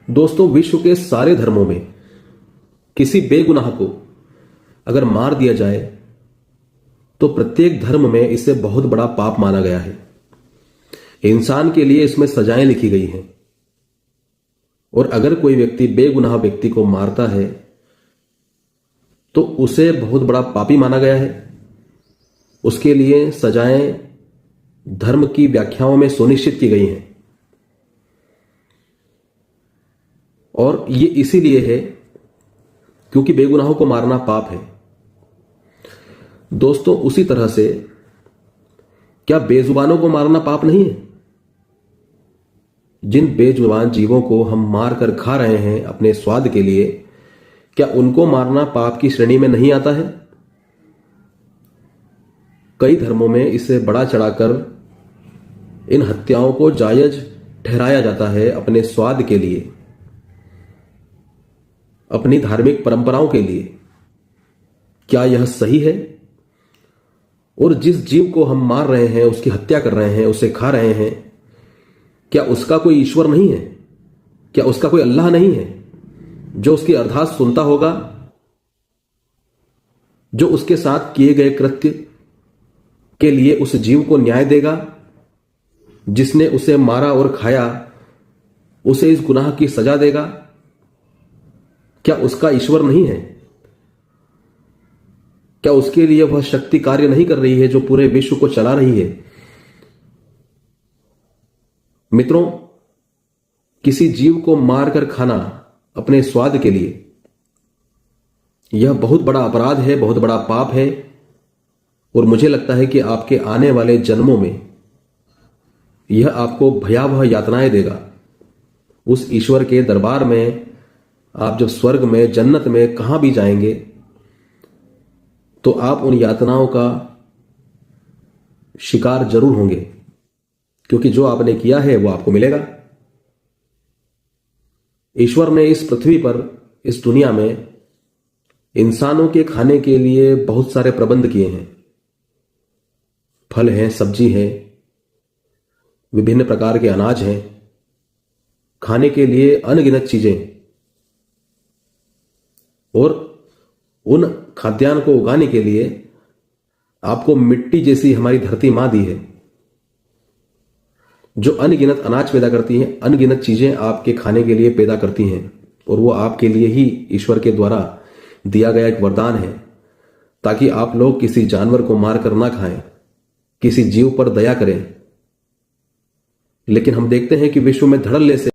दोस्तों, विश्व के सारे धर्मों में किसी बेगुनाह को अगर मार दिया जाए तो प्रत्येक धर्म में इसे बहुत बड़ा पाप माना गया है। इंसान के लिए इसमें सजाएं लिखी गई हैं और अगर कोई व्यक्ति बेगुनाह व्यक्ति को मारता है तो उसे बहुत बड़ा पापी माना गया है। उसके लिए सजाएं धर्म की व्याख्याओं में सुनिश्चित की गई हैं और ये इसीलिए है क्योंकि बेगुनाहों को मारना पाप है। दोस्तों, उसी तरह से क्या बेजुबानों को मारना पाप नहीं है? जिन बेजुबान जीवों को हम मार कर खा रहे हैं अपने स्वाद के लिए, क्या उनको मारना पाप की श्रेणी में नहीं आता है? कई धर्मों में इसे बढ़ा चढ़ाकर इन हत्याओं को जायज ठहराया जाता है अपने स्वाद के लिए, अपनी धार्मिक परंपराओं के लिए। क्या यह सही है? और जिस जीव को हम मार रहे हैं, उसकी हत्या कर रहे हैं, उसे खा रहे हैं, क्या उसका कोई ईश्वर नहीं है? क्या उसका कोई अल्लाह नहीं है जो उसकी अरदास सुनता होगा, जो उसके साथ किए गए कृत्य के लिए उस जीव को न्याय देगा? जिसने उसे मारा और खाया उसे इस गुनाह की सजा देगा? क्या उसका ईश्वर नहीं है? क्या उसके लिए वह शक्ति कार्य नहीं कर रही है जो पूरे विश्व को चला रही है? मित्रों, किसी जीव को मारकर खाना अपने स्वाद के लिए यह बहुत बड़ा अपराध है, बहुत बड़ा पाप है और मुझे लगता है कि आपके आने वाले जन्मों में यह आपको भयावह यातनाएं देगा। उस ईश्वर के दरबार में आप जब स्वर्ग में, जन्नत में कहां भी जाएंगे तो आप उन यातनाओं का शिकार जरूर होंगे, क्योंकि जो आपने किया है वो आपको मिलेगा। ईश्वर ने इस पृथ्वी पर, इस दुनिया में इंसानों के खाने के लिए बहुत सारे प्रबंध किए हैं। फल हैं, सब्जी है, विभिन्न प्रकार के अनाज हैं, खाने के लिए अनगिनत चीजें, और उन खाद्यान्न को उगाने के लिए आपको मिट्टी जैसी हमारी धरती मां दी है, जो अनगिनत अनाज पैदा करती हैं, अनगिनत चीजें आपके खाने के लिए पैदा करती हैं, और वो आपके लिए ही ईश्वर के द्वारा दिया गया एक वरदान है, ताकि आप लोग किसी जानवर को मारकर ना खाएं, किसी जीव पर दया करें। लेकिन हम देखते हैं कि विश्व में धड़ल्ले से